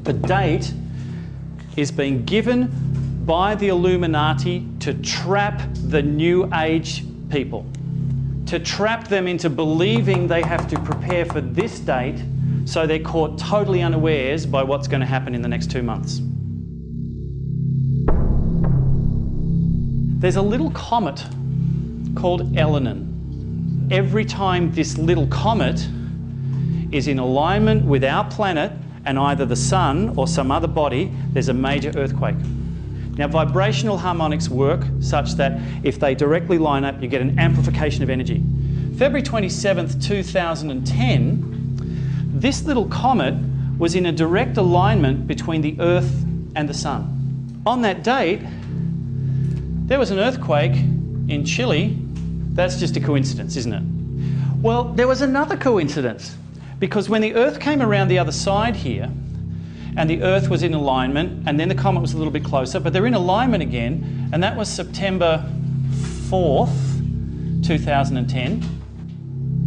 The date is being given by the Illuminati to trap the New Age people, to trap them into believing they have to prepare for this date, so they're caught totally unawares by what's going to happen in the next 2 months. There's a little comet called Elenin. Every time this little comet is in alignment with our planet and either the sun or some other body, there's a major earthquake. Now, vibrational harmonics work such that if they directly line up, you get an amplification of energy. February 27th, 2010, this little comet was in a direct alignment between the Earth and the sun. On that date, there was an earthquake in Chile. That's just a coincidence, isn't it? Well, there was another coincidence, because when the Earth came around the other side here, and the Earth was in alignment, and then the comet was a little bit closer, but they're in alignment again, and that was September 4th, 2010.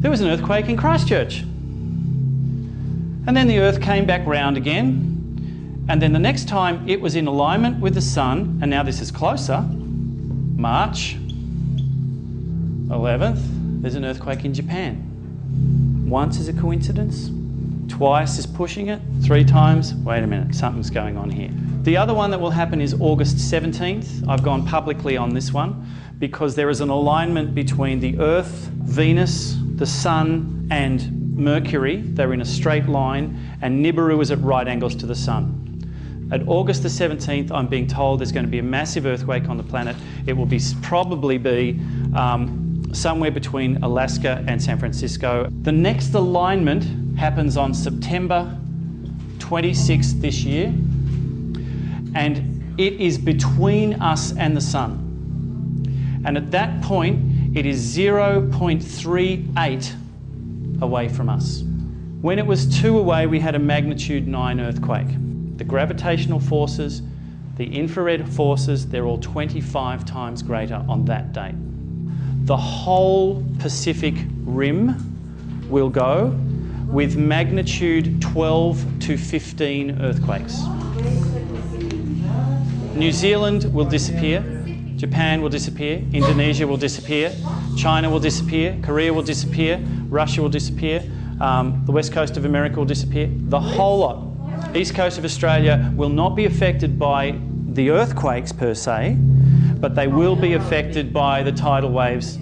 There was an earthquake in Christchurch. And then the Earth came back round again, and then the next time it was in alignment with the sun, and now this is closer, March 11th, there's an earthquake in Japan. Once is a coincidence, twice is pushing it, 3 times, wait a minute, something's going on here. The other one that will happen is August 17th. I've gone publicly on this one because there is an alignment between the Earth, Venus, the Sun and Mercury. They're in a straight line, and Nibiru is at right angles to the Sun. At August the 17th, I'm being told there's going to be a massive earthquake on the planet. It will probably be somewhere between Alaska and San Francisco. The next alignment happens on September 26th this year, and it is between us and the sun. And at that point, it is 0.38 away from us. When it was 2 away, we had a magnitude 9 earthquake. The gravitational forces, the infrared forces, they're all 25 times greater on that date. The whole Pacific Rim will go with magnitude 12 to 15 earthquakes. New Zealand will disappear, Japan will disappear, Indonesia will disappear, China will disappear, Korea will disappear, Russia will disappear, the west coast of America will disappear, the whole lot. East coast of Australia will not be affected by the earthquakes per se, but they will be affected by the tidal waves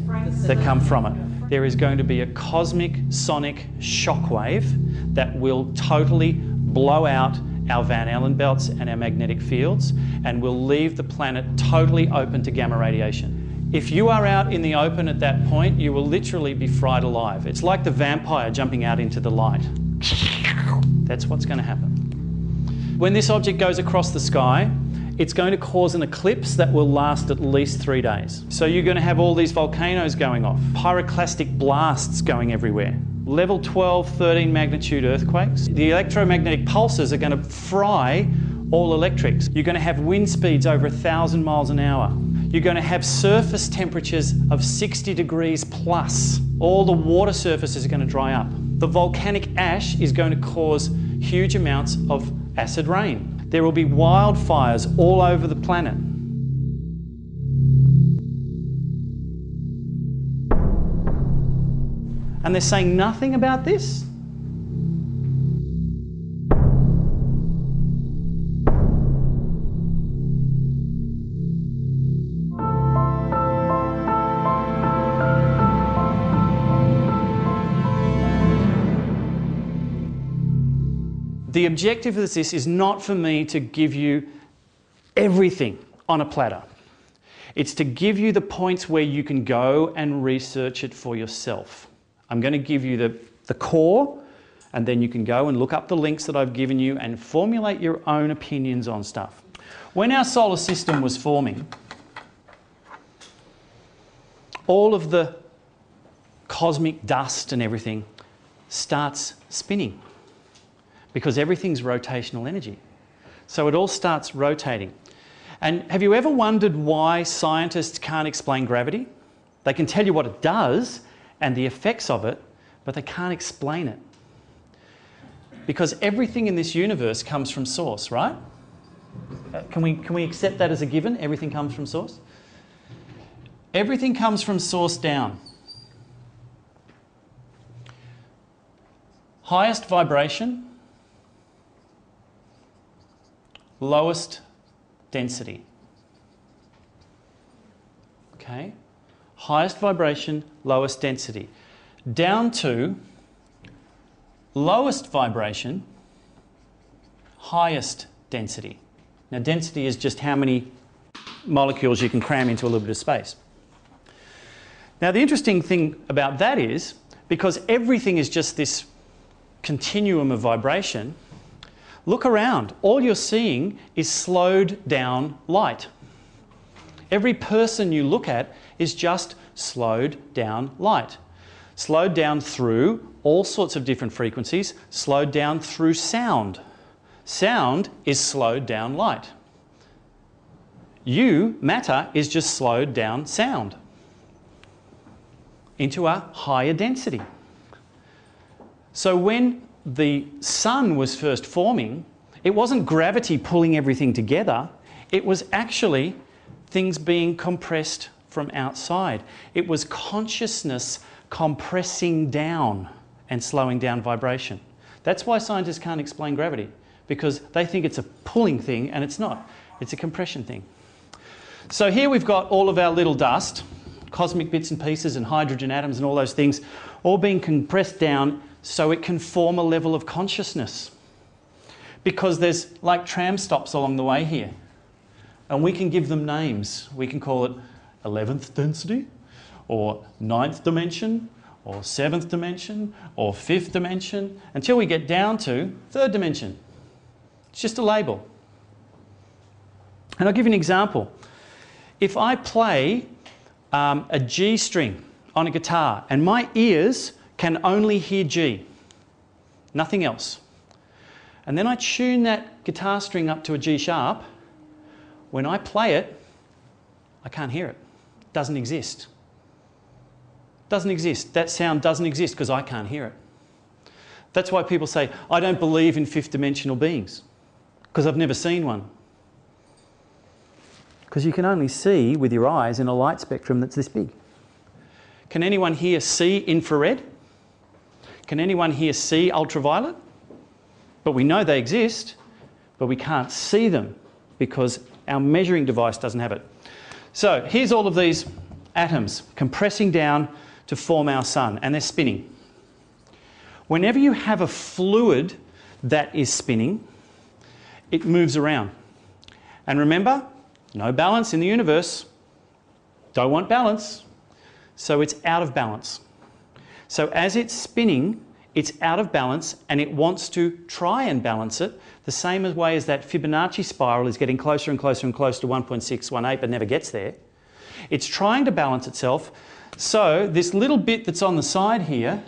that come from it. There is going to be a cosmic sonic shockwave that will totally blow out our Van Allen belts and our magnetic fields, and will leave the planet totally open to gamma radiation. If you are out in the open at that point, you will literally be fried alive. It's like the vampire jumping out into the light. That's what's going to happen. When this object goes across the sky, it's going to cause an eclipse that will last at least 3 days. So you're going to have all these volcanoes going off, pyroclastic blasts going everywhere, level 12, 13 magnitude earthquakes. The electromagnetic pulses are going to fry all electrics. You're going to have wind speeds over 1,000 miles an hour. You're going to have surface temperatures of 60 degrees plus. All the water surfaces are going to dry up. The volcanic ash is going to cause huge amounts of acid rain. There will be wildfires all over the planet. And they're saying nothing about this? The objective of this is not for me to give you everything on a platter. It's to give you the points where you can go and research it for yourself. I'm going to give you the core, and then you can go and look up the links that I've given you and formulate your own opinions on stuff. When our solar system was forming, all of the cosmic dust and everything starts spinning, because everything's rotational energy. So it all starts rotating. And have you ever wondered why scientists can't explain gravity? They can tell you what it does and the effects of it, but they can't explain it. because everything in this universe comes from source, right? Can we accept that as a given? Everything comes from source? Everything comes from source down. Highest vibration, lowest density. Okay? Highest vibration, lowest density. Down to lowest vibration, highest density. Now, density is just how many molecules you can cram into a little bit of space. Now, the interesting thing about that is, because everything is just this continuum of vibration, look around. All you're seeing is slowed down light. Every person you look at is just slowed down light. Slowed down through all sorts of different frequencies, slowed down through sound. Sound is slowed down light. Matter, is just slowed down sound into a higher density. So when the sun was first forming, it wasn't gravity pulling everything together, it was actually things being compressed from outside. It was consciousness compressing down and slowing down vibration. That's why scientists can't explain gravity, because they think it's a pulling thing and it's not. It's a compression thing. So here we've got all of our little dust, cosmic bits and pieces and hydrogen atoms and all those things, all being compressed down so it can form a level of consciousness. Because there's like tram stops along the way here. And we can give them names. We can call it 11th density, or 9th dimension, or 7th dimension, or 5th dimension, until we get down to 3rd dimension. It's just a label. And I'll give you an example. If I play a G string on a guitar and my ears can only hear G, nothing else, and then I tune that guitar string up to a G sharp, when I play it, I can't hear it. It doesn't exist. Doesn't exist. That sound doesn't exist because I can't hear it. That's why people say, I don't believe in fifth dimensional beings, because I've never seen one. Because you can only see with your eyes in a light spectrum that's this big. Can anyone here see infrared? Can anyone here see ultraviolet? But we know they exist, but we can't see them because our measuring device doesn't have it. So here's all of these atoms compressing down to form our sun, and they're spinning. Whenever you have a fluid that is spinning, it moves around. And remember, no balance in the universe. Don't want balance. So it's out of balance. So as it's spinning, it's out of balance and it wants to try and balance it the same way as that Fibonacci spiral is getting closer and closer and closer to 1.618 but never gets there. It's trying to balance itself. So this little bit that's on the side here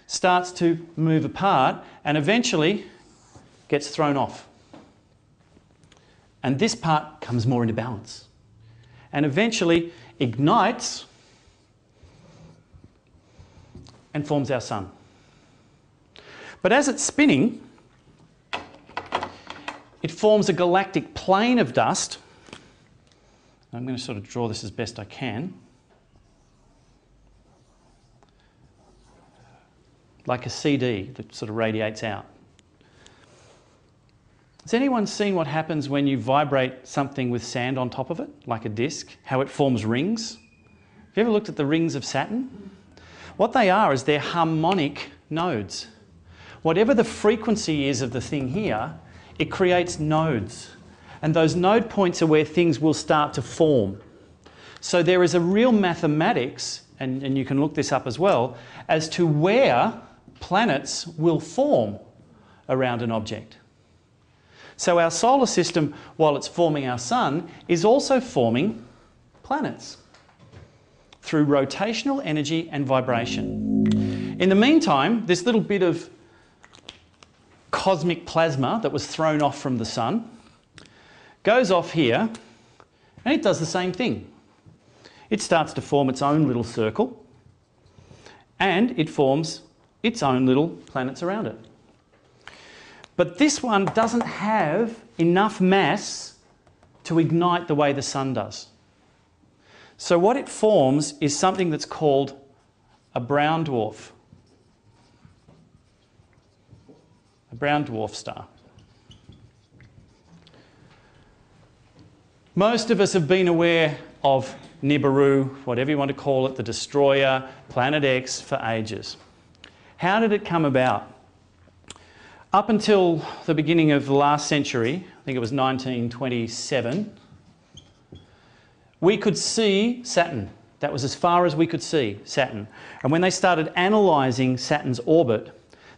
starts to move apart and eventually gets thrown off. And this part comes more into balance and eventually ignites and forms our sun. But as it's spinning, it forms a galactic plane of dust. I'm going to sort of draw this as best I can. Like a CD that sort of radiates out. Has anyone seen what happens when you vibrate something with sand on top of it, like a disc, how it forms rings? Have you ever looked at the rings of Saturn? What they are is they're harmonic nodes. Whatever the frequency is of the thing here, it creates nodes. And those node points are where things will start to form. So there is a real mathematics, and you can look this up as well, as to where planets will form around an object. So our solar system, while it's forming our sun, is also forming planets through rotational energy and vibration. In the meantime, this little bit of cosmic plasma that was thrown off from the sun goes off here and it does the same thing. It starts to form its own little circle and it forms its own little planets around it. But this one doesn't have enough mass to ignite the way the sun does. So what it forms is something that's called a brown dwarf. A brown dwarf star. Most of us have been aware of Nibiru, whatever you want to call it, the destroyer, Planet X, for ages. How did it come about? Up until the beginning of the last century, I think it was 1927, we could see Saturn. That was as far as we could see Saturn. And when they started analysing Saturn's orbit,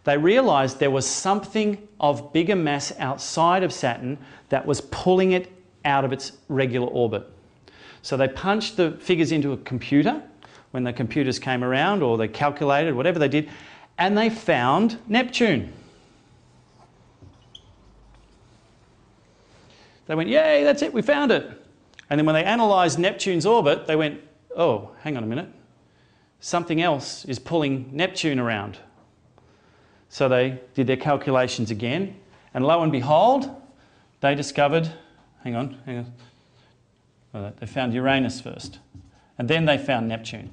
they realised there was something of bigger mass outside of Saturn that was pulling it out of its regular orbit. So they punched the figures into a computer when the computers came around, or they calculated, whatever they did, and they found Neptune. They went, yay, that's it, we found it. And then when they analysed Neptune's orbit, they went, oh, hang on a minute, something else is pulling Neptune around. So they did their calculations again, and lo and behold, they discovered, hang on. Well, they found Uranus first, and then they found Neptune.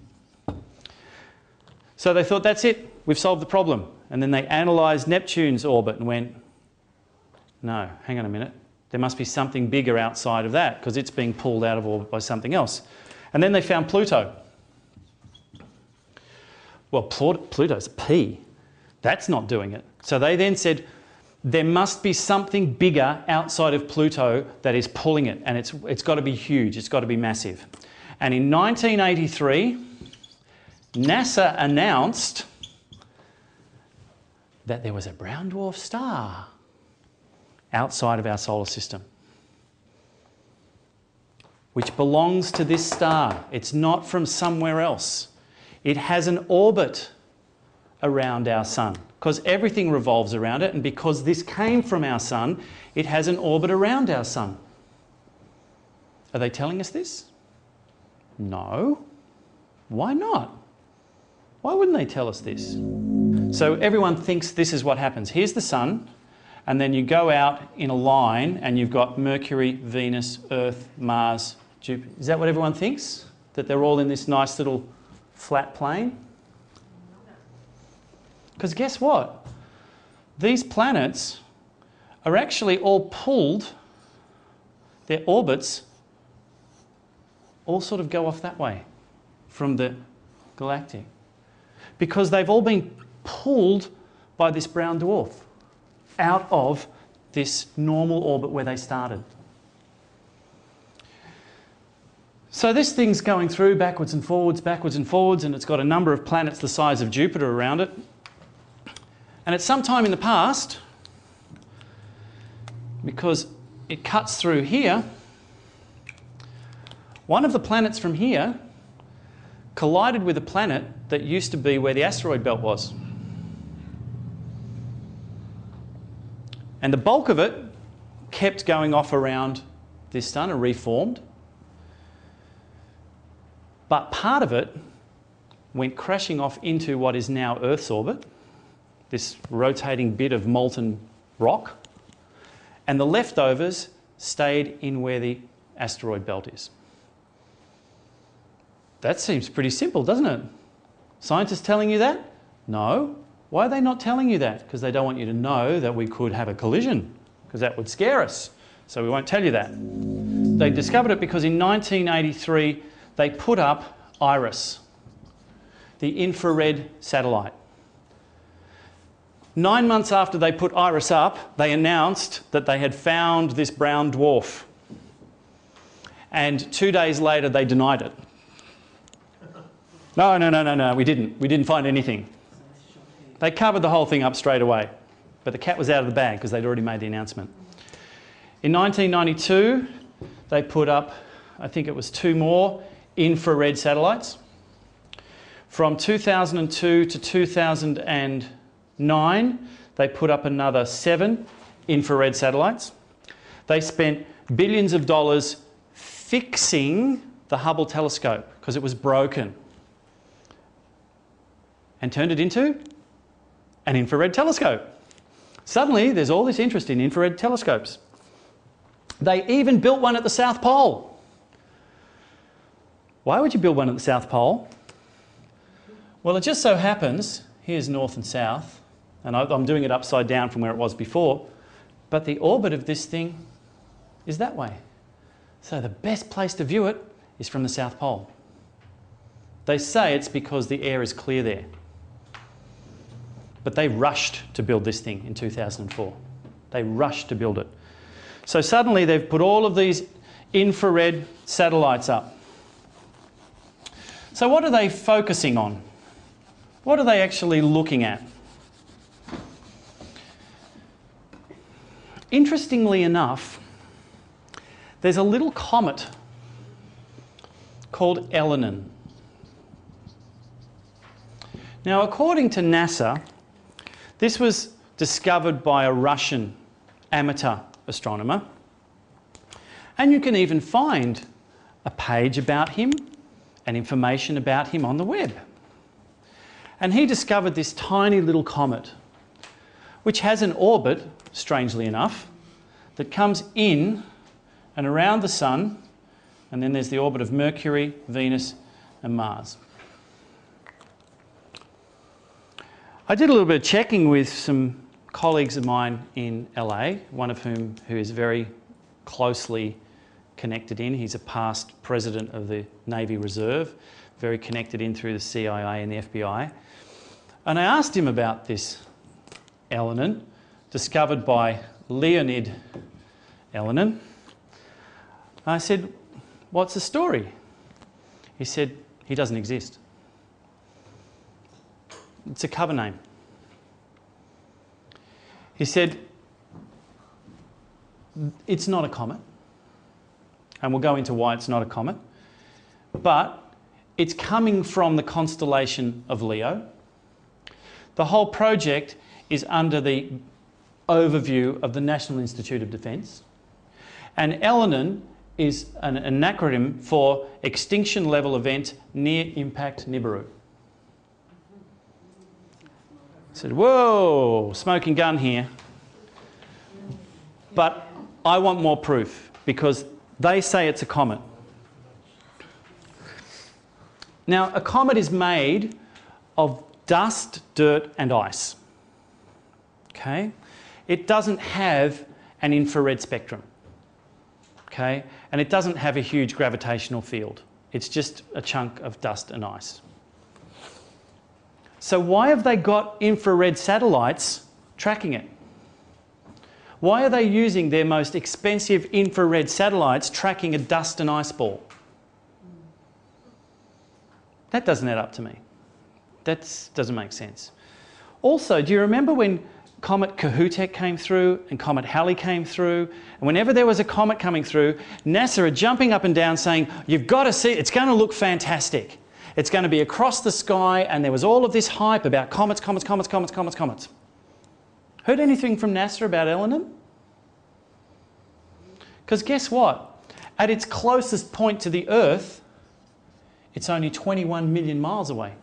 So they thought, that's it, we've solved the problem. And then they analysed Neptune's orbit and went, no, hang on a minute, there must be something bigger outside of that because it's being pulled out of orbit by something else. And then they found Pluto. Well, Pluto's a P. That's not doing it. So they then said, there must be something bigger outside of Pluto that is pulling it, and it's got to be huge, it's got to be massive. And in 1983, NASA announced that there was a brown dwarf star outside of our solar system, which belongs to this star. It's not from somewhere else. It has an orbit around our sun, because everything revolves around it, and because this came from our sun, it has an orbit around our sun. Are they telling us this? No. Why not? Why wouldn't they tell us this? So everyone thinks this is what happens. Here's the sun, and then you go out in a line and you've got Mercury, Venus, Earth, Mars, Jupiter. Is that what everyone thinks? That they're all in this nice little flat plane? Because guess what? These planets are actually all pulled, their orbits all sort of go off that way from the galactic, because they've all been pulled by this brown dwarf out of this normal orbit where they started. So this thing's going through backwards and forwards, and it's got a number of planets the size of Jupiter around it. And at some time in the past, because it cuts through here, one of the planets from here collided with a planet that used to be where the asteroid belt was. And the bulk of it kept going off around this sun and reformed. But part of it went crashing off into what is now Earth's orbit, this rotating bit of molten rock, and the leftovers stayed in where the asteroid belt is. That seems pretty simple, doesn't it? Scientists telling you that? No. Why are they not telling you that? Because they don't want you to know that we could have a collision, because that would scare us. So we won't tell you that. They discovered it because in 1983 they put up IRIS, the infrared satellite. 9 months after they put IRIS up, they announced that they had found this brown dwarf. And 2 days later they denied it. No, we didn't find anything. They covered the whole thing up straight away, but the cat was out of the bag because they'd already made the announcement. In 1992, they put up, I think it was 2 more infrared satellites. From 2002 to 2009, they put up another 7 infrared satellites. They spent billions of dollars fixing the Hubble telescope because it was broken, and turned it into an infrared telescope. Suddenly, there's all this interest in infrared telescopes. They even built one at the South Pole. Why would you build one at the South Pole? Well, it just so happens, here's north and south, and I'm doing it upside down from where it was before, but the orbit of this thing is that way. So the best place to view it is from the South Pole. They say it's because the air is clear there. But they rushed to build this thing in 2004. They rushed to build it. So suddenly they've put all of these infrared satellites up. So what are they focusing on? What are they actually looking at? Interestingly enough, there's a little comet called Elenin. Now, according to NASA, this was discovered by a Russian amateur astronomer, and you can even find a page about him and information about him on the web. And he discovered this tiny little comet, which has an orbit, strangely enough, that comes in and around the Sun, and then there's the orbit of Mercury, Venus and Mars. I did a little bit of checking with some colleagues of mine in LA, one of whom who is very closely connected in. He's a past president of the Navy Reserve, very connected in through the CIA and the FBI. And I asked him about this Elenin, discovered by Leonid Elenin. I said, what's the story? He said, he doesn't exist. It's a cover name. He said, it's not a comet, and we'll go into why it's not a comet, but it's coming from the constellation of Leo. The whole project is under the overview of the National Institute of Defence, and Elenin is an acronym for Extinction Level Event Near Impact Nibiru. I said, whoa, smoking gun here. But I want more proof because they say it's a comet. Now, a comet is made of dust, dirt and ice. Okay? It doesn't have an infrared spectrum. Okay? And it doesn't have a huge gravitational field. It's just a chunk of dust and ice. So why have they got infrared satellites tracking it? Why are they using their most expensive infrared satellites tracking a dust and ice ball? That doesn't add up to me. That doesn't make sense. Also, do you remember when Comet Kohoutek came through and Comet Halley came through? And whenever there was a comet coming through, NASA are jumping up and down saying, you've got to see, it's going to look fantastic. It's going to be across the sky, and there was all of this hype about comets, comets, comets, comets, comets, comets. Heard anything from NASA about Elenin? Because guess what? At its closest point to the Earth, it's only 21 million miles away.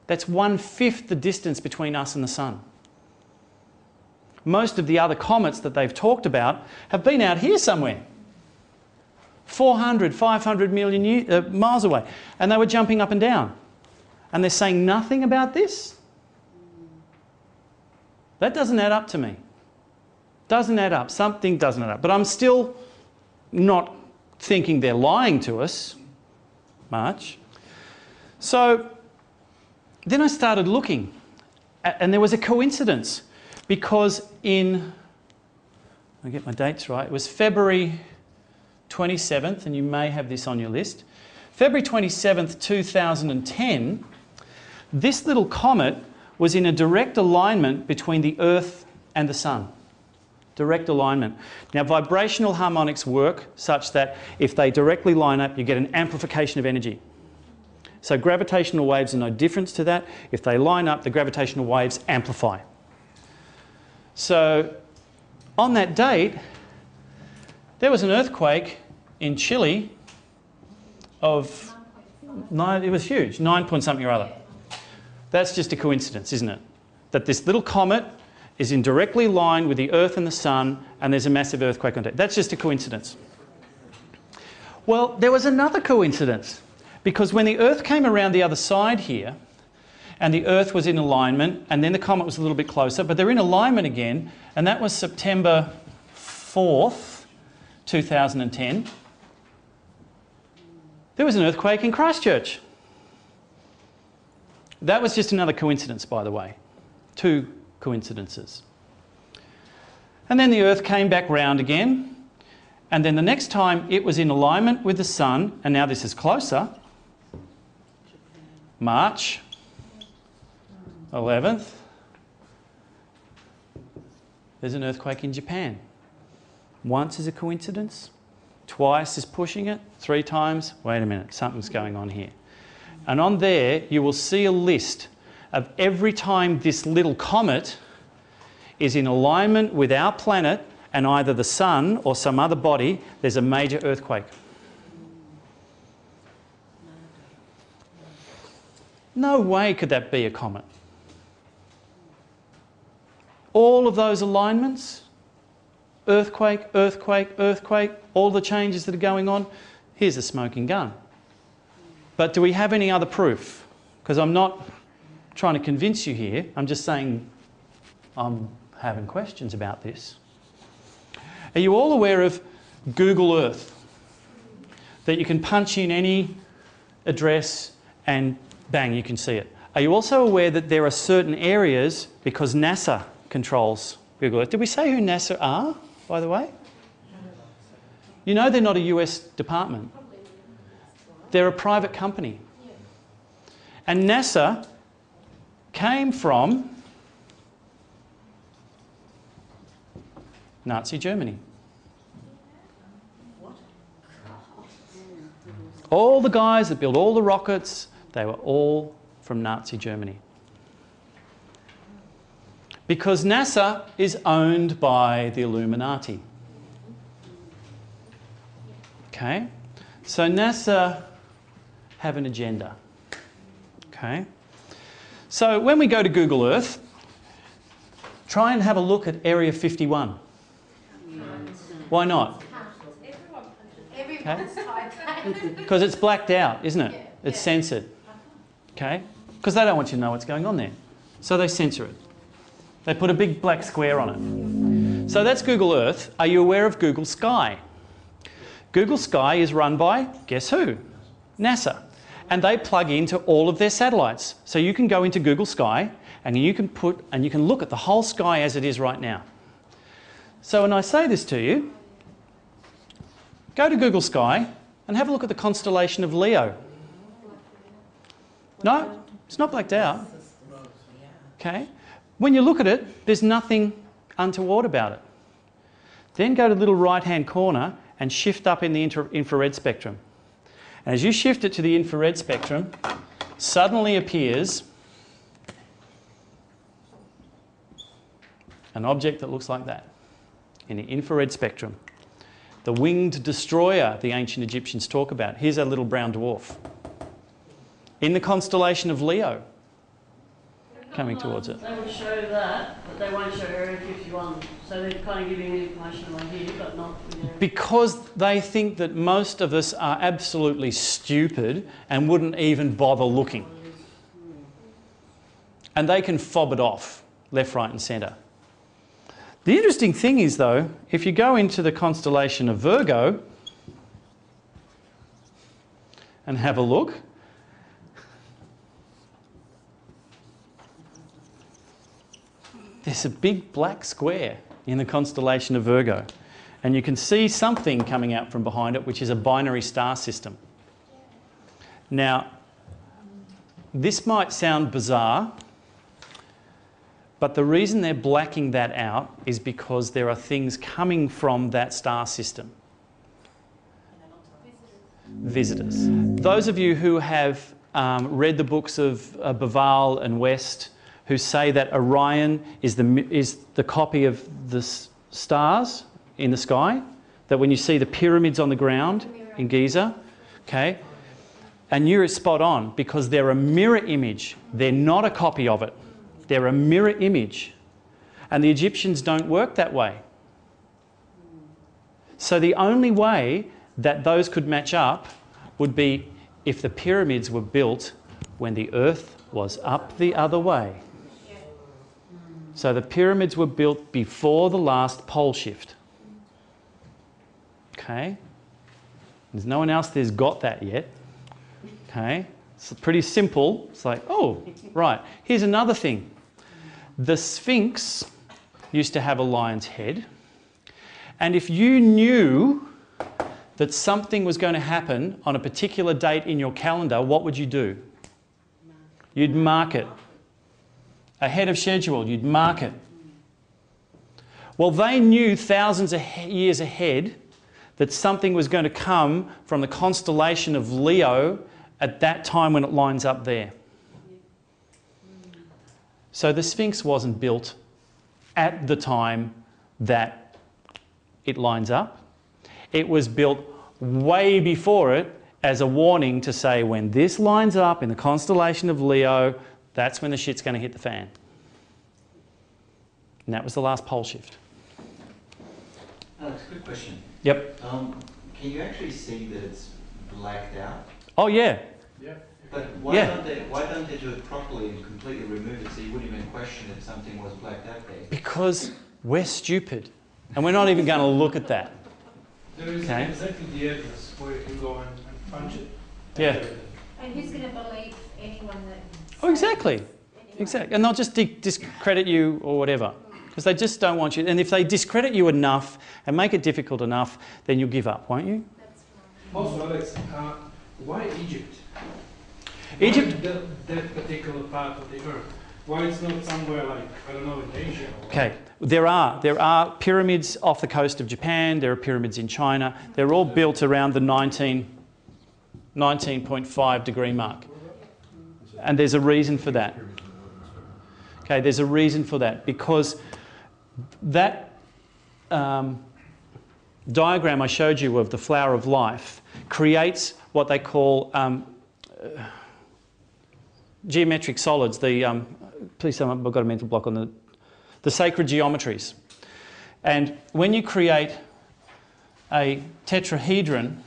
That's 1/5 the distance between us and the Sun. Most of the other comets that they've talked about have been out here somewhere. 400, 500 million miles away. And they were jumping up and down. And they're saying nothing about this? That doesn't add up to me. Doesn't add up. Something doesn't add up. But I'm still not thinking they're lying to us much. So then I started looking. And there was a coincidence. Because I'll get my dates right, it was February 27th, and you may have this on your list. February 27th, 2010, this little comet was in a direct alignment between the Earth and the Sun. Direct alignment. Now, vibrational harmonics work such that if they directly line up, you get an amplification of energy. So gravitational waves are no difference to that. If they line up, the gravitational waves amplify. So on that date, there was an earthquake in Chile of, it was huge, 9 point something or other. That's just a coincidence, isn't it? That this little comet is in directly line with the Earth and the Sun, and there's a massive earthquake on it. That's just a coincidence. Well, there was another coincidence, because when the Earth came around the other side here, and the Earth was in alignment, and then the comet was a little bit closer, but they're in alignment again, and that was September 4th, 2010. There was an earthquake in Christchurch. That was just another coincidence, by the way. 2 coincidences. And then the Earth came back round again, and then the next time it was in alignment with the Sun, and now this is closer, March 11th, there's an earthquake in Japan. Once is a coincidence, twice is pushing it, 3 times, wait a minute, something's going on here. And on there you will see a list of every time this little comet is in alignment with our planet and either the Sun or some other body, there's a major earthquake. No way could that be a comet. All of those alignments, earthquake, earthquake, earthquake, all the changes that are going on, here's a smoking gun. But do we have any other proof? Because I'm not trying to convince you here, I'm just saying I'm having questions about this. Are you all aware of Google Earth? That you can punch in any address and bang, you can see it. Are you also aware that there are certain areas, because NASA controls Google Earth. Did we say who NASA are, by the way? You know they're not a US department. They're a private company. And NASA came from Nazi Germany. All the guys that built all the rockets, they were all from Nazi Germany. Because NASA is owned by the Illuminati. Okay? So NASA have an agenda. Okay? So when we go to Google Earth, try and have a look at Area 51. Why not? Okay? Because it's blacked out, isn't it? It's censored. Okay? Because they don't want you to know what's going on there. So they censor it. They put a big black square on it. So that's Google Earth. Are you aware of Google Sky? Google Sky is run by, guess who? NASA. And they plug into all of their satellites. So you can go into Google Sky and you can look at the whole sky as it is right now. So when I say this to you, go to Google Sky and have a look at the constellation of Leo. No, it's not blacked out. Okay? When you look at it, there's nothing untoward about it. Then go to the little right-hand corner and shift up in the infrared spectrum. And as you shift it to the infrared spectrum, suddenly appears an object that looks like that in the infrared spectrum. The winged destroyer the ancient Egyptians talk about. Here's a little brown dwarf in the constellation of Leo coming towards it. They would show that, but they won't show Area 51. So they're kind of giving information on here, but not... Because they think that most of us are absolutely stupid and wouldn't even bother looking. And they can fob it off, left, right and centre. The interesting thing is, though, if you go into the constellation of Virgo and have a look, there's a big black square in the constellation of Virgo. And you can see something coming out from behind it, which is a binary star system. Now, this might sound bizarre, but the reason they're blacking that out is because there are things coming from that star system. Visitors. Those of you who have read the books of Baval and West, who say that Orion is the copy of the stars in the sky, that when you see the pyramids on the ground in Giza, okay, and you're spot on because they're a mirror image. They're not a copy of it. They're a mirror image. And the Egyptians don't work that way. So the only way that those could match up would be if the pyramids were built when the earth was up the other way. So the pyramids were built before the last pole shift. Okay? There's no one else that's got that yet. Okay? It's pretty simple. It's like, oh, right. Here's another thing. The Sphinx used to have a lion's head. And if you knew that something was going to happen on a particular date in your calendar, what would you do? You'd mark it. Ahead of schedule, you'd mark it. Well, they knew thousands of years ahead that something was going to come from the constellation of Leo at that time when it lines up there. So the Sphinx wasn't built at the time that it lines up. It was built way before it as a warning to say when this lines up in the constellation of Leo, that's when the shit's going to hit the fan. And that was the last pole shift. Alex, quick question. Yep. Can you actually see that it's blacked out? Oh, yeah. Yeah. But why don't they do it properly and completely remove it so you wouldn't even question if something was blacked out there? Because we're stupid. And we're not even going to look at that. There is Okay. exactly the address where you can go and punch it. Yeah. And who's going to believe anyone that... Oh, exactly. Anyway. Exactly. And they'll just discredit you or whatever. Because they just don't want you. And if they discredit you enough and make it difficult enough, then you'll give up, won't you? That's fine. Also, Alex, why Egypt? Egypt? Why that particular part of the earth? Why it's not somewhere like, I don't know, in Asia? Or Okay. There are pyramids off the coast of Japan. There are pyramids in China. They're all built around the 19.5 degree mark. And there's a reason for that. Okay, there's a reason for that. Because that diagram I showed you of the flower of life creates what they call geometric solids. Please tell me I've got a mental block on the sacred geometries. And when you create a tetrahedron,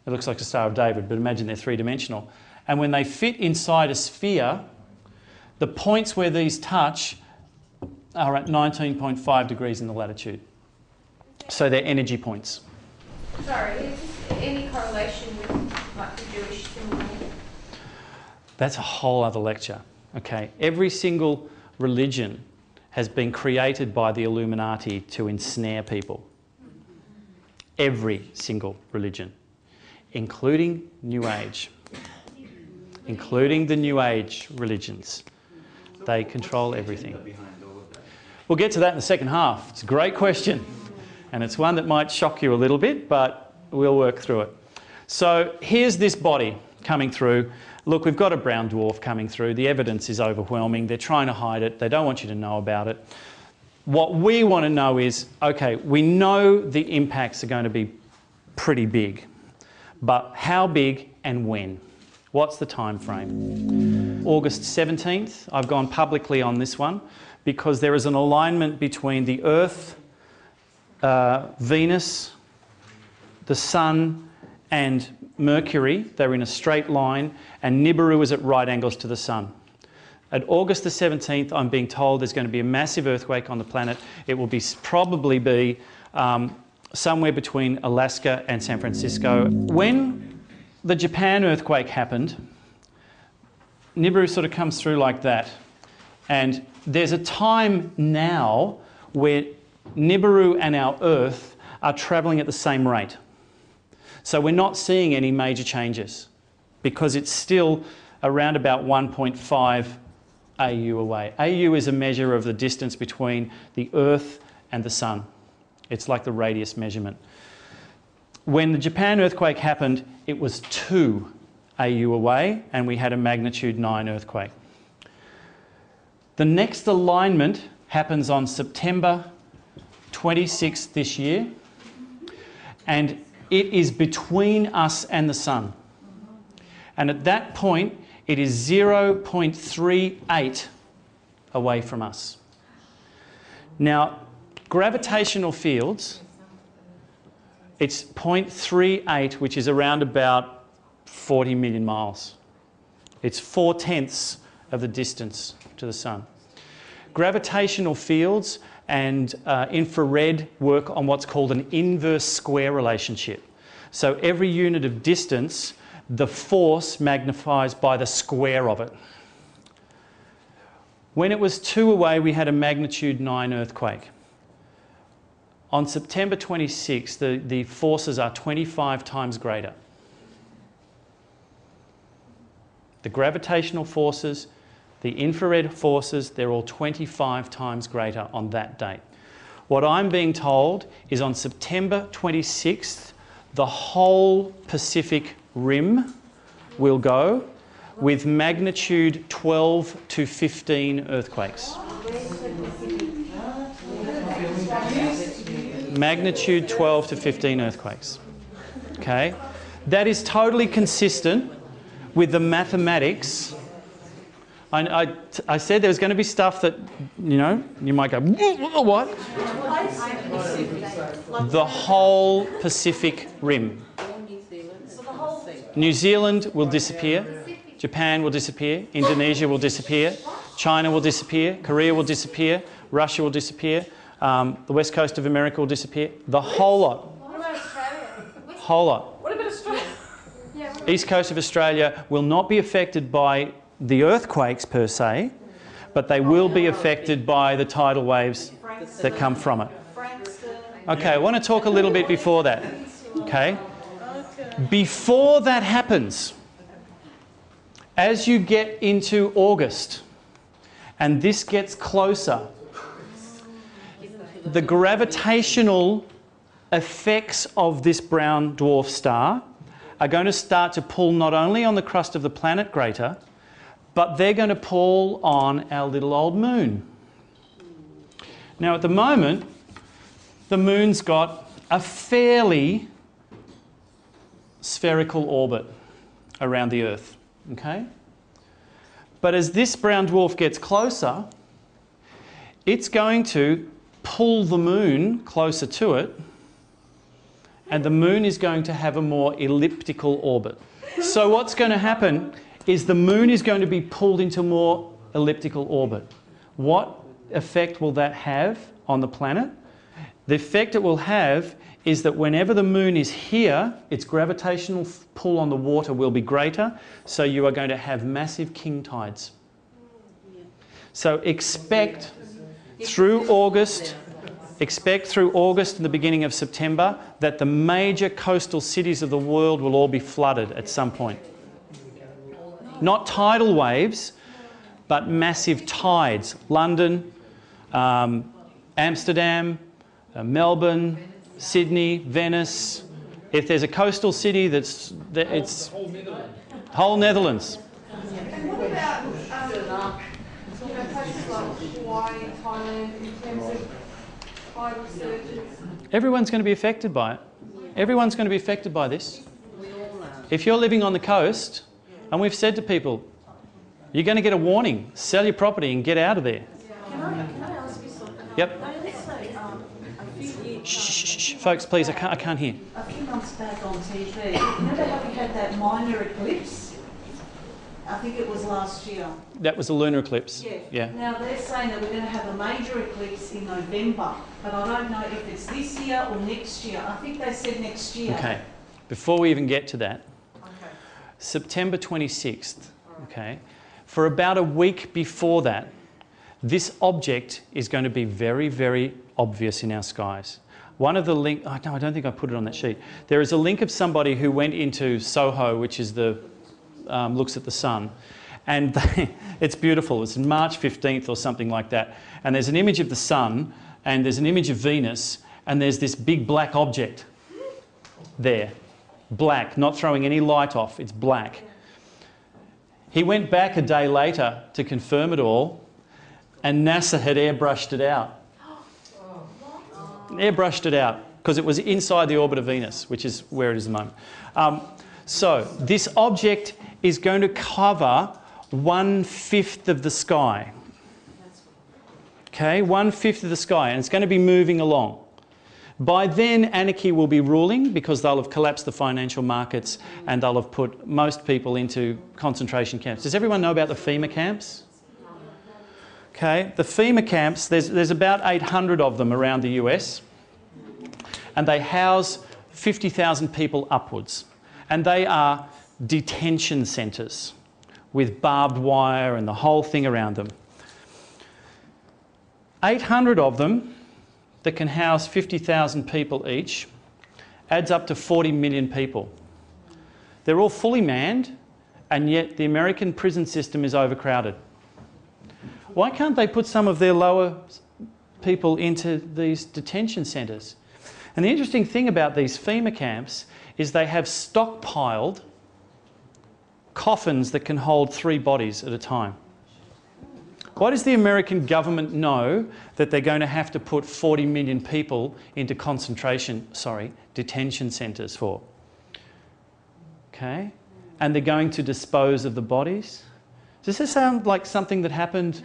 it looks like the Star of David, but imagine they're three-dimensional. And when they fit inside a sphere, the points where these touch are at 19.5 degrees in the latitude. So they're energy points. Sorry, is this any correlation with like the Jewish symbol? That's a whole other lecture. Okay, every single religion has been created by the Illuminati to ensnare people. Every single religion, including New Age, including the New Age religions. They control everything. We'll get to that in the second half. It's a great question, and it's one that might shock you a little bit, but we'll work through it. So here's this body coming through. Look, we've got a brown dwarf coming through. The evidence is overwhelming. They're trying to hide it. They don't want you to know about it. What we want to know is, okay, we know the impacts are going to be pretty big, but how big and when? What's the time frame? August 17th. I've gone publicly on this one because there is an alignment between the Earth, Venus, the Sun, and Mercury. They're in a straight line, and Nibiru is at right angles to the Sun. At August the 17th, I'm being told there's going to be a massive earthquake on the planet. It will probably be somewhere between Alaska and San Francisco. When the Japan earthquake happened, Nibiru sort of comes through like that. And there's a time now where Nibiru and our Earth are travelling at the same rate. So we're not seeing any major changes because it's still around about 1.5 AU away. AU is a measure of the distance between the Earth and the Sun. It's like the radius measurement. When the Japan earthquake happened, it was 2 AU away, and we had a magnitude 9 earthquake. The next alignment happens on September 26th this year, and it is between us and the Sun. And at that point, it is 0.38 away from us. Now, gravitational fields, it's 0.38, which is around about 40 million miles. It's 4/10 of the distance to the sun. Gravitational fields and infrared work on what's called an inverse square relationship. So every unit of distance, the force magnifies by the square of it. When it was 2 away, we had a magnitude 9 earthquake. On September 26, the forces are 25 times greater. The gravitational forces, the infrared forces, they're all 25 times greater on that date. What I'm being told is on September 26th, the whole Pacific Rim will go with magnitude 12 to 15 earthquakes. Magnitude 12 to 15 earthquakes. Okay? That is totally consistent with the mathematics. I said there was going to be stuff that, you know, you might go, what? The whole Pacific Rim. New Zealand will disappear. Japan will disappear. Indonesia will disappear. China will disappear. Korea will disappear. Russia will disappear. The west coast of America will disappear. The whole lot. What about Australia? Whole lot. What about Australia? East coast of Australia will not be affected by the earthquakes per se, but they will be affected by the tidal waves that come from it. Okay, I want to talk a little bit before that. Okay? Before that happens, as you get into August, and this gets closer, the gravitational effects of this brown dwarf star are going to start to pull not only on the crust of the planet greater, but they're going to pull on our little old moon. Now at the moment, the moon's got a fairly spherical orbit around the Earth, okay? But as this brown dwarf gets closer, it's going to pull the moon closer to it, and the moon is going to have a more elliptical orbit. So what's going to happen is the moon is going to be pulled into more elliptical orbit. What effect will that have on the planet? The effect it will have is that whenever the moon is here, its gravitational pull on the water will be greater, so you are going to have massive king tides. So expect through August and the beginning of September that the major coastal cities of the world will all be flooded at some point. Not tidal waves, but massive tides. London, Amsterdam, Melbourne, Sydney, Venice. If there's a coastal city it's whole Netherlands. And what about places like Hawaii, Thailand, in terms of tidal surges? Everyone's going to be affected by it. Everyone's going to be affected by this. If you're living on the coast, and we've said to people, you're going to get a warning, sell your property and get out of there. Can I ask you something? Yep. Let's say a few years Shh, folks, please, I can't hear. a few months back on TV, remember how we had that minor eclipse? I think it was last year. That was a lunar eclipse. Yeah. Now they're saying that we're going to have a major eclipse in November, but I don't know if it's this year or next year. I think they said next year. Okay. Before we even get to that, Okay. September 26th, okay, for about a week before that, this object is going to be very, very obvious in our skies. One of the link, oh, no, I don't think I put it on that sheet. There is a link of somebody who went into Soho, which is the, looks at the sun, and it's beautiful. It's March 15th or something like that. And there's an image of the sun, and there's an image of Venus, and there's this big black object there. Black, not throwing any light off, it's black. He went back a day later to confirm it all, and NASA had airbrushed it out. Airbrushed it out, because it was inside the orbit of Venus, which is where it is at the moment. So this object is going to cover 1/5 of the sky. Okay, 1/5 of the sky, and it's going to be moving along. By then, anarchy will be ruling because they'll have collapsed the financial markets and they'll have put most people into concentration camps. Does everyone know about the FEMA camps? Okay, the FEMA camps, there's about 800 of them around the US, and they house 50,000 people upwards. And they are detention centres with barbed wire and the whole thing around them. 800 of them that can house 50,000 people each adds up to 40 million people. They're all fully manned, and yet the American prison system is overcrowded. Why can't they put some of their lower people into these detention centres? And the interesting thing about these FEMA camps is they have stockpiled coffins that can hold 3 bodies at a time. Why does the American government know that they're going to have to put 40 million people into detention centres for? Okay? And they're going to dispose of the bodies? Does this sound like something that happened?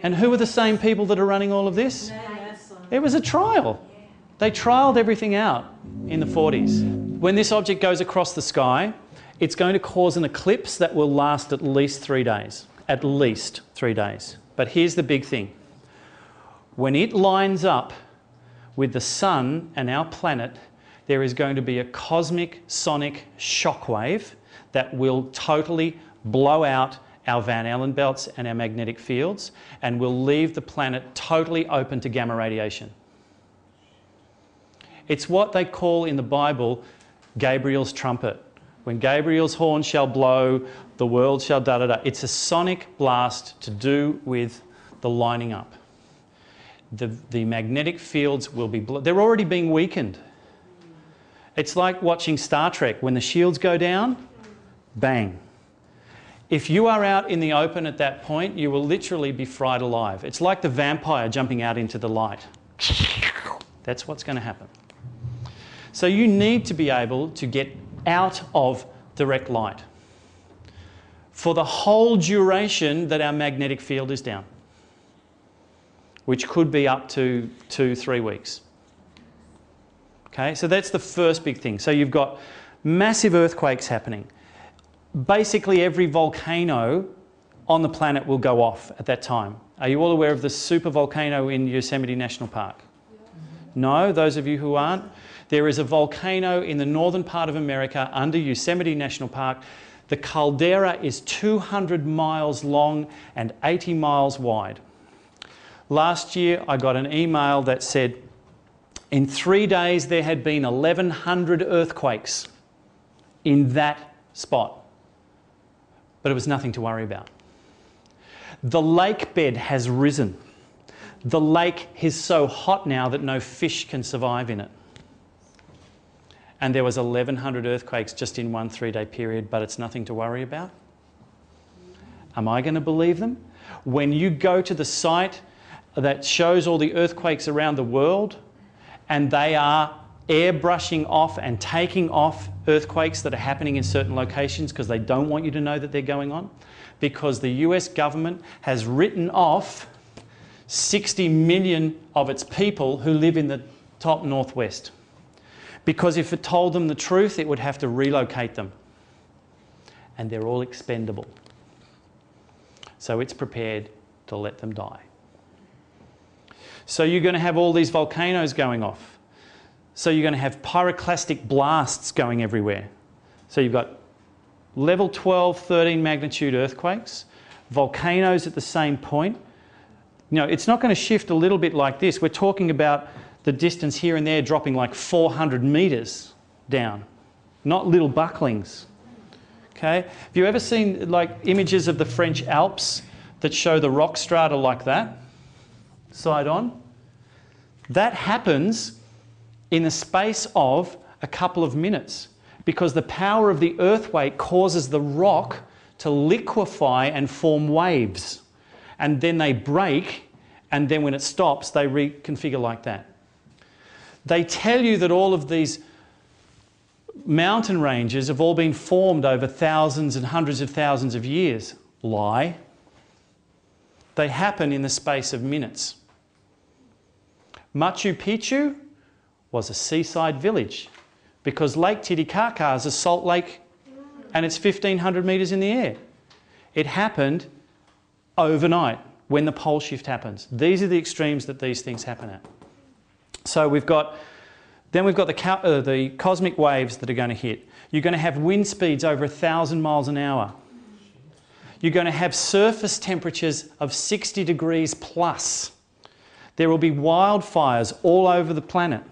And who are the same people that are running all of this? It was a trial. They trialled everything out in the 40s. When this object goes across the sky, it's going to cause an eclipse that will last at least 3 days. At least 3 days. But here's the big thing. When it lines up with the sun and our planet, there is going to be a cosmic sonic shockwave that will totally blow out our Van Allen belts and our magnetic fields, and will leave the planet totally open to gamma radiation. It's what they call in the Bible Gabriel's trumpet. When Gabriel's horn shall blow, the world shall da-da-da. It's a sonic blast to do with the lining up. The magnetic fields will be... They're already being weakened. It's like watching Star Trek. When the shields go down, bang. If you are out in the open at that point, you will literally be fried alive. It's like the vampire jumping out into the light. That's what's going to happen. So you need to be able to get out of direct light for the whole duration that our magnetic field is down, which could be up to 2-3 weeks. Okay, so that's the first big thing. So you've got massive earthquakes happening. Basically every volcano on the planet will go off at that time. Are you all aware of the super volcano in Yosemite National Park? No, those of you who aren't? There is a volcano in the northern part of America under Yosemite National Park. The caldera is 200 miles long and 80 miles wide. Last year I got an email that said in 3 days there had been 1,100 earthquakes in that spot. But it was nothing to worry about. The lake bed has risen. The lake is so hot now that no fish can survive in it. And there was 1,100 earthquakes just in 1 3-day period, but it's nothing to worry about. Am I going to believe them? When you go to the site that shows all the earthquakes around the world, and they are airbrushing off and taking off earthquakes that are happening in certain locations because they don't want you to know that they're going on, because the US government has written off 60 million of its people who live in the top northwest. Because if it told them the truth, it would have to relocate them. And they're all expendable. So it's prepared to let them die. So you're going to have all these volcanoes going off. So you're going to have pyroclastic blasts going everywhere. So you've got level 12, 13 magnitude earthquakes, volcanoes at the same point. You know, it's not going to shift a little bit like this. We're talking about the distance here and there dropping like 400 metres down, not little bucklings. Okay? Have you ever seen like images of the French Alps that show the rock strata like that, side on? That happens in the space of a couple of minutes because the power of the earthquake causes the rock to liquefy and form waves. And then they break, and then when it stops, they reconfigure like that. They tell you that all of these mountain ranges have all been formed over thousands and hundreds of thousands of years. Lie. They happen in the space of minutes. Machu Picchu was a seaside village because Lake Titicaca is a salt lake and it's 1,500 metres in the air. It happened overnight when the pole shift happens. These are the extremes that these things happen at. So we've got the cosmic waves that are going to hit. You're going to have wind speeds over 1,000 miles an hour. You're going to have surface temperatures of 60 degrees plus. There will be wildfires all over the planet.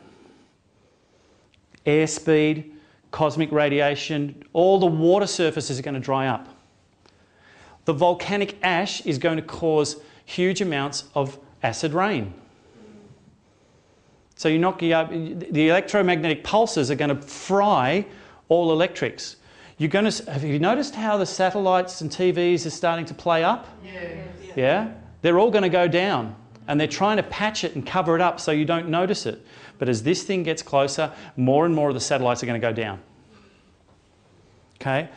Airspeed, cosmic radiation, all the water surfaces are going to dry up. The volcanic ash is going to cause huge amounts of acid rain. So the electromagnetic pulses are going to fry all electrics. Have you noticed how the satellites and TVs are starting to play up? Yeah? They're all going to go down, and they're trying to patch it and cover it up so you don't notice it. But as this thing gets closer, more and more of the satellites are going to go down. Okay?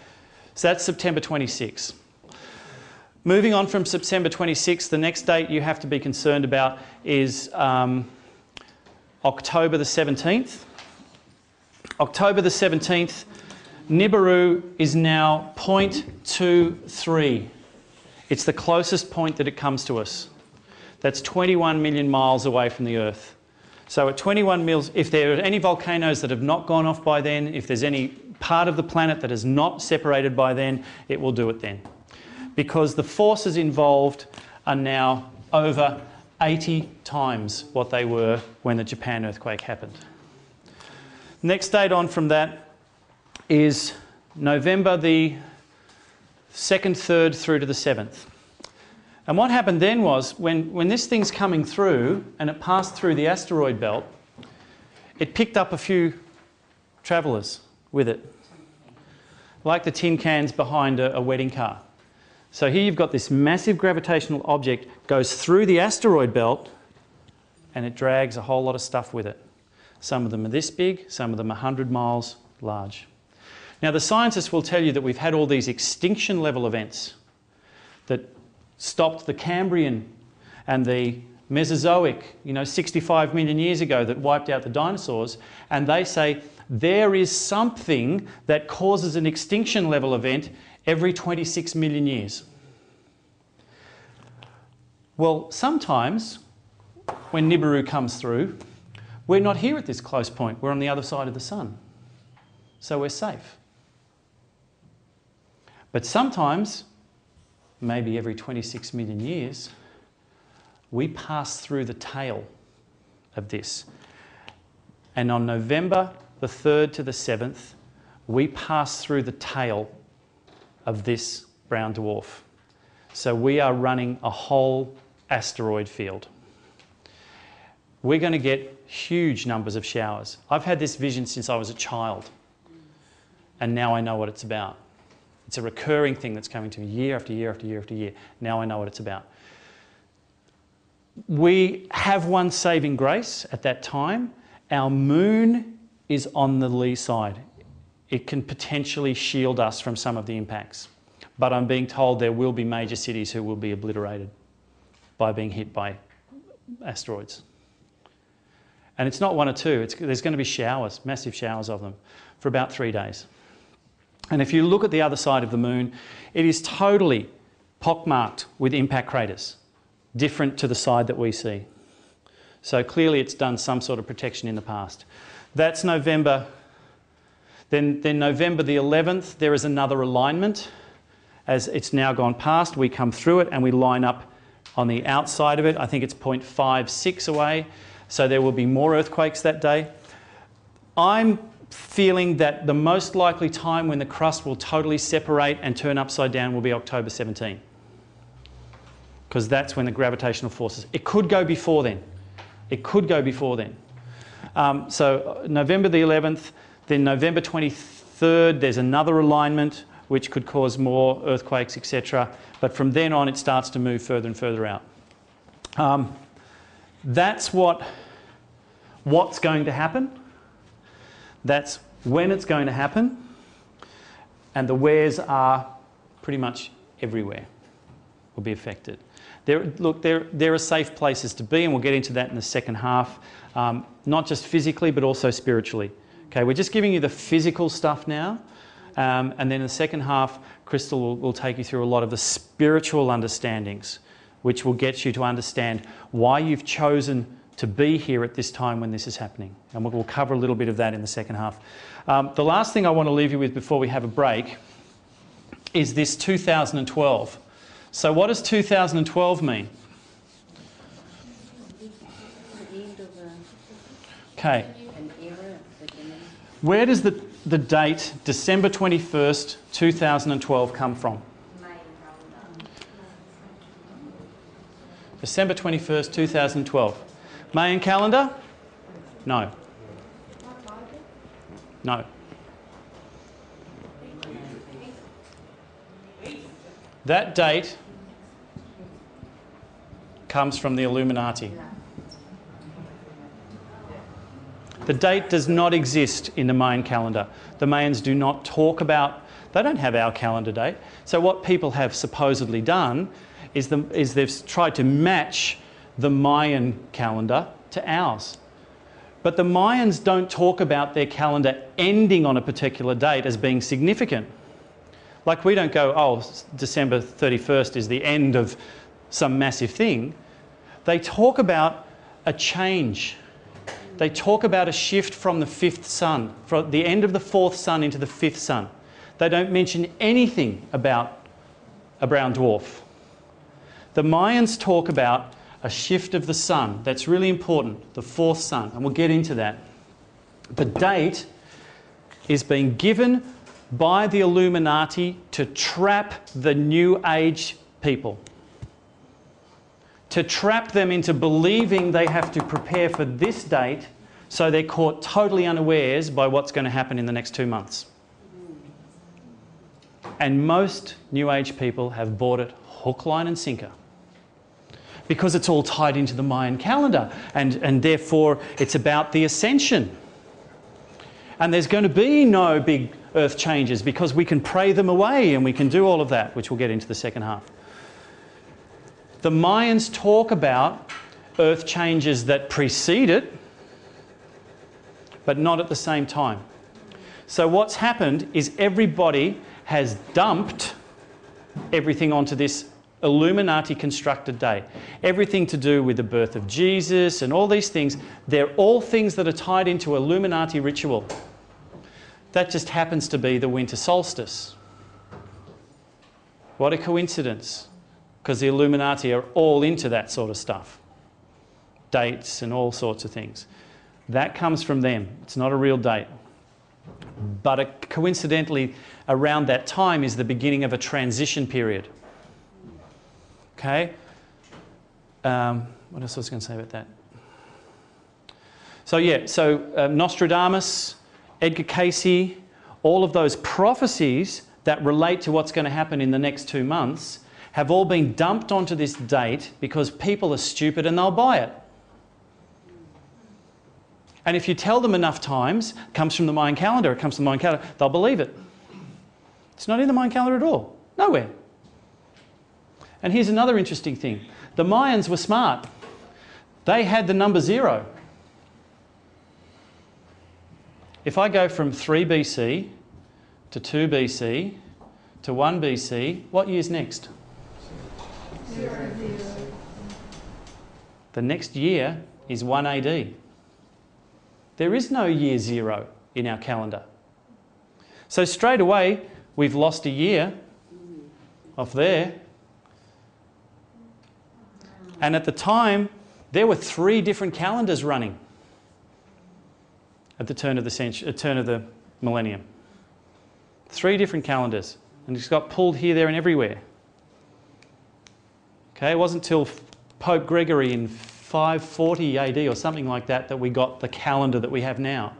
So that's September 26. Moving on from September 26, the next date you have to be concerned about is October the 17th. October the 17th, Nibiru is now 0.23. It's the closest point that it comes to us. That's 21 million miles away from the Earth. So at 21 mils, if there are any volcanoes that have not gone off by then, if there's any part of the planet that is not separated by then, it will do it then. Because the forces involved are now over 80 times what they were when the Japan earthquake happened. Next date on from that is November the 2nd, 3rd through to the 7th. And what happened then was, when this thing's coming through and it passed through the asteroid belt, it picked up a few travellers with it, like the tin cans behind a wedding car. So here you've got this massive gravitational object goes through the asteroid belt and it drags a whole lot of stuff with it. Some of them are this big, some of them are 100 miles large. Now the scientists will tell you that we've had all these extinction level events that stopped the Cambrian and the Mesozoic, 65 million years ago, that wiped out the dinosaurs, and they say there is something that causes an extinction level event every 26 million years. Well, sometimes when Nibiru comes through, we're not here at this close point, we're on the other side of the sun, so we're safe. But sometimes, maybe every 26 million years, we pass through the tail of this. And on November the 3rd to the 7th, we pass through the tail of this brown dwarf. So we are running a whole asteroid field. We're going to get huge numbers of showers. I've had this vision since I was a child, and now I know what it's about. It's a recurring thing that's coming to me year after year after year after year. Now I know what it's about. We have one saving grace at that time. Our moon is on the lee side. It can potentially shield us from some of the impacts. But I'm being told there will be major cities who will be obliterated by being hit by asteroids. And it's not one or two. There's going to be showers, massive showers of them, for about 3 days. And if you look at the other side of the moon, it is totally pockmarked with impact craters, different to the side that we see. So clearly it's done some sort of protection in the past. That's November. Then November the 11th, there is another alignment. As it's now gone past, we come through it and we line up on the outside of it. I think it's 0.56 away. So there will be more earthquakes that day. I'm feeling that the most likely time when the crust will totally separate and turn upside down will be October 17. Because that's when the gravitational forces... It could go before then. It could go before then. So November the 11th, then November 23rd, there's another alignment which could cause more earthquakes, etc. But from then on, it starts to move further and further out. That's what's going to happen. That's when it's going to happen. And the wheres are pretty much everywhere will be affected. There are safe places to be, and we'll get into that in the second half, not just physically, but also spiritually. Okay, we're just giving you the physical stuff now, and then in the second half, Crystal will take you through a lot of the spiritual understandings, which will get you to understand why you've chosen to be here at this time when this is happening. And we'll cover a little bit of that in the second half. The last thing I want to leave you with before we have a break is this 2012. So what does 2012 mean? Okay. Where does the date December 21st, 2012 come from? December 21st, 2012. Mayan calendar? No. No. That date comes from the Illuminati. The date does not exist in the Mayan calendar. The Mayans do not talk about, they don't have our calendar date. So what people have supposedly done is they've tried to match the Mayan calendar to ours. But the Mayans don't talk about their calendar ending on a particular date as being significant. Like we don't go, oh, December 31st is the end of some massive thing. They talk about a change. They talk about a shift from the fifth sun, from the end of the fourth sun into the fifth sun. They don't mention anything about a brown dwarf. The Mayans talk about a shift of the sun. That's really important, the fourth sun, and we'll get into that. The date is being given by the Illuminati to trap the New Age people, to trap them into believing they have to prepare for this date so they're caught totally unawares by what's going to happen in the next 2 months. And most New Age people have bought it hook, line and sinker because it's all tied into the Mayan calendar, and therefore it's about the ascension. And there's going to be no big earth changes because we can pray them away and we can do all of that, which we'll get into the second half. The Mayans talk about earth changes that precede it, but not at the same time. So what's happened is everybody has dumped everything onto this Illuminati constructed day. Everything to do with the birth of Jesus and all these things, they're all things that are tied into Illuminati ritual. That just happens to be the winter solstice. What a coincidence, because the Illuminati are all into that sort of stuff. Dates and all sorts of things. That comes from them. It's not a real date. But coincidentally, around that time is the beginning of a transition period. Okay? What else was I going to say about that? So yeah, Nostradamus, Edgar Cayce, all of those prophecies that relate to what's going to happen in the next 2 months have all been dumped onto this date because people are stupid and they'll buy it. And if you tell them enough times, it comes from the Mayan calendar, it comes from the Mayan calendar, they'll believe it. It's not in the Mayan calendar at all. Nowhere. And here's another interesting thing. The Mayans were smart. They had the number 0. If I go from 3 BC to 2 BC to 1 BC, what year's next? 0. The next year is 1 AD. There is no year 0 in our calendar. So straight away, we've lost a year off there. And at the time, there were 3 different calendars running at the turn of the millennium. 3 different calendars. And it's got pulled here, there and everywhere. Okay, it wasn't till Pope Gregory in 540 AD or something like that that we got the calendar that we have now,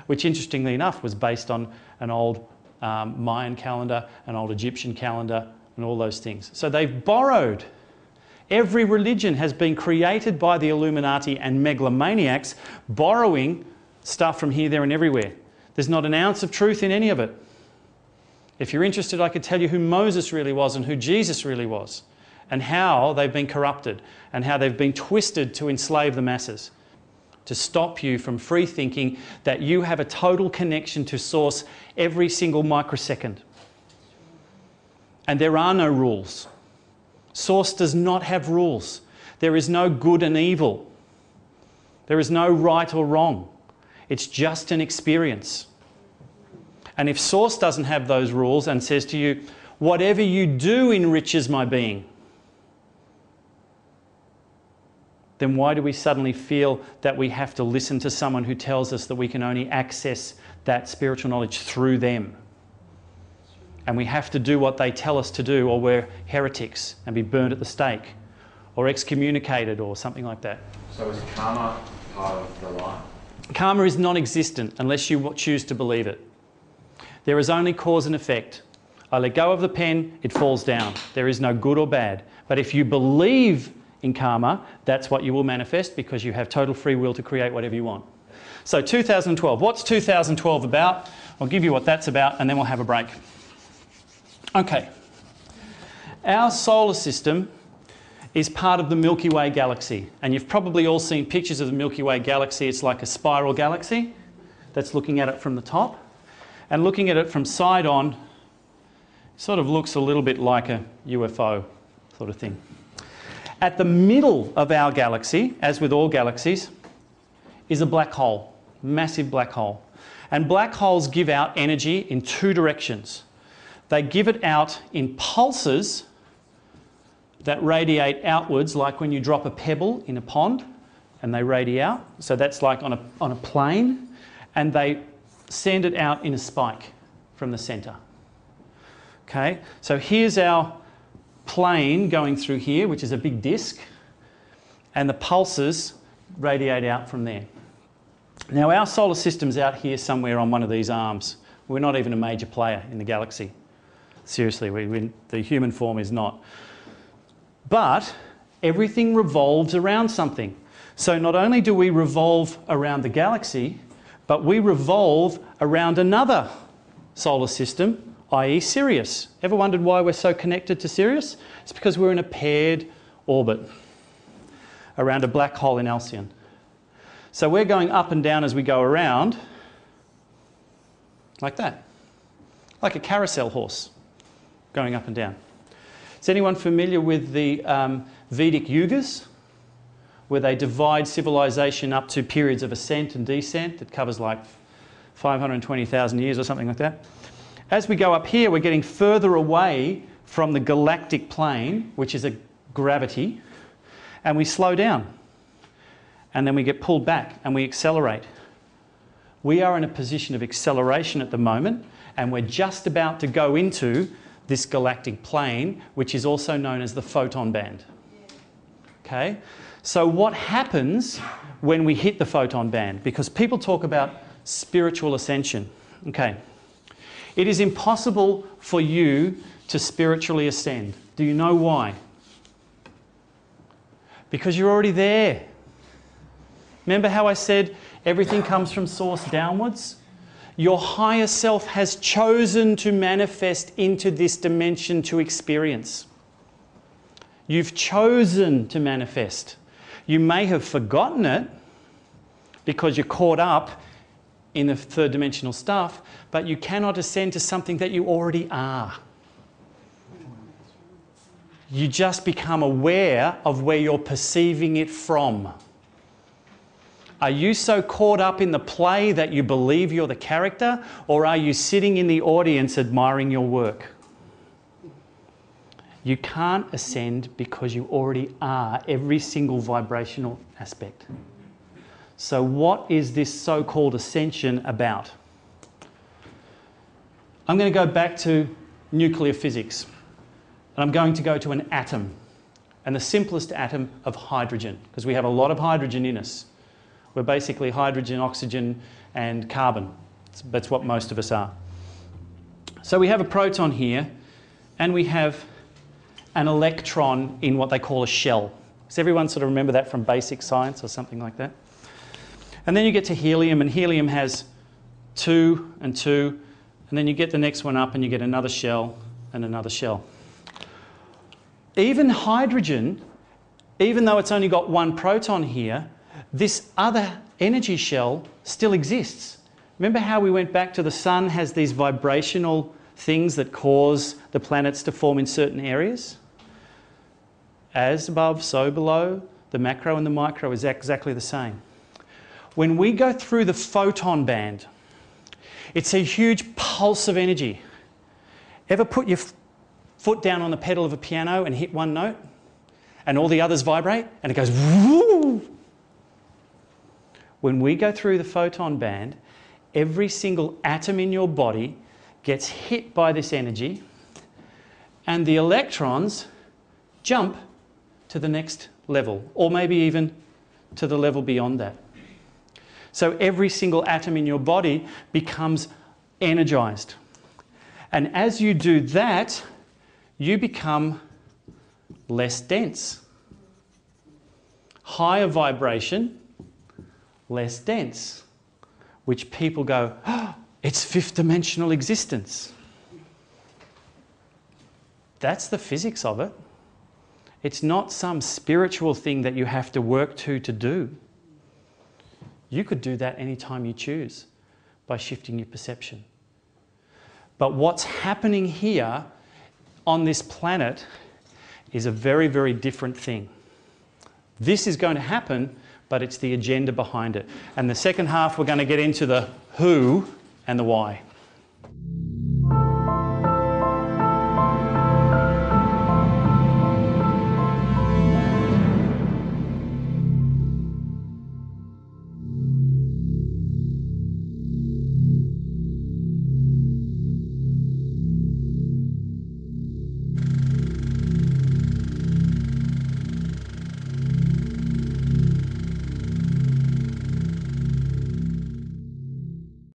which interestingly enough was based on an old Mayan calendar, an old Egyptian calendar and all those things. So they've borrowed. Every religion has been created by the Illuminati and megalomaniacs borrowing stuff from here, there and everywhere. There's not an ounce of truth in any of it. If you're interested, I could tell you who Moses really was and who Jesus really was. and how they've been corrupted and how they've been twisted to enslave the masses, to stop you from free thinking that you have a total connection to Source every single microsecond. And there are no rules. Source does not have rules. There is no good and evil. There is no right or wrong. It's just an experience. And if Source doesn't have those rules and says to you, whatever you do enriches my being, then why do we suddenly feel that we have to listen to someone who tells us that we can only access that spiritual knowledge through them? And we have to do what they tell us to do, or we're heretics and be burned at the stake or excommunicated or something like that. So is karma part of the lie? Karma is non-existent unless you choose to believe it. There is only cause and effect. I let go of the pen, it falls down. There is no good or bad. But if you believe in karma, that's what you will manifest, because you have total free will to create whatever you want. So 2012. What's 2012 about? I'll give you what that's about and then we'll have a break. Okay. Our solar system is part of the Milky Way galaxy. And you've probably all seen pictures of the Milky Way galaxy. It's like a spiral galaxy that's looking at it from the top. And looking at it from side on, sort of looks a little bit like a UFO sort of thing. At the middle of our galaxy, as with all galaxies, is a black hole, massive black hole. And black holes give out energy in two directions. They give it out in pulses that radiate outwards, like when you drop a pebble in a pond and they radiate out. So that's like on a plane, and they send it out in a spike from the centre. Okay, so here's our plane going through here, which is a big disc, and the pulses radiate out from there. Now our solar system's out here somewhere on one of these arms. We're not even a major player in the galaxy. Seriously, the human form is not. But everything revolves around something. So not only do we revolve around the galaxy, but we revolve around another solar system, i.e. Sirius. Ever wondered why we're so connected to Sirius? It's because we're in a paired orbit around a black hole in Alcyon. So we're going up and down as we go around, like that, like a carousel horse going up and down. Is anyone familiar with the Vedic yugas, where they divide civilization up to periods of ascent and descent that covers like 520,000 years or something like that? As we go up here, we're getting further away from the galactic plane, which is a gravity, and we slow down. And then we get pulled back and we accelerate. We are in a position of acceleration at the moment, and we're just about to go into this galactic plane, which is also known as the photon band. Okay? So what happens when we hit the photon band? Because people talk about spiritual ascension. Okay. It is impossible for you to spiritually ascend. Do you know why? Because you're already there. Remember how I said everything comes from Source downwards? Your higher self has chosen to manifest into this dimension to experience. You've chosen to manifest. You may have forgotten it because you're caught up in the third dimensional stuff, but you cannot ascend to something that you already are. You just become aware of where you're perceiving it from. Are you so caught up in the play that you believe you're the character, or are you sitting in the audience admiring your work? You can't ascend because you already are every single vibrational aspect. So what is this so-called ascension about? I'm going to go back to nuclear physics, and I'm going to go to an atom, and the simplest atom of hydrogen, because we have a lot of hydrogen in us. We're basically hydrogen, oxygen, and carbon. That's what most of us are. So we have a proton here, and we have an electron in what they call a shell. Does everyone sort of remember that from basic science or something like that? And then you get to helium, and helium has 2 and 2, and then you get the next one up and you get another shell and another shell. even hydrogen, even though it's only got one proton here, this other energy shell still exists. Remember how we went back to the sun has these vibrational things that cause the planets to form in certain areas? As above, so below. The macro and the micro is exactly the same. When we go through the photon band, it's a huge pulse of energy. Ever put your foot down on the pedal of a piano and hit one note and all the others vibrate and it goes woo? When we go through the photon band, every single atom in your body gets hit by this energy and the electrons jump to the next level, or maybe even to the level beyond that. So every single atom in your body becomes energized. And as you do that, you become less dense. Higher vibration, less dense. Which people go, oh, it's fifth dimensional existence. That's the physics of it. It's not some spiritual thing that you have to work to do. You could do that anytime you choose by shifting your perception. But what's happening here on this planet is a very, very different thing. This is going to happen, but it's the agenda behind it. And the second half, we're going to get into the who and the why.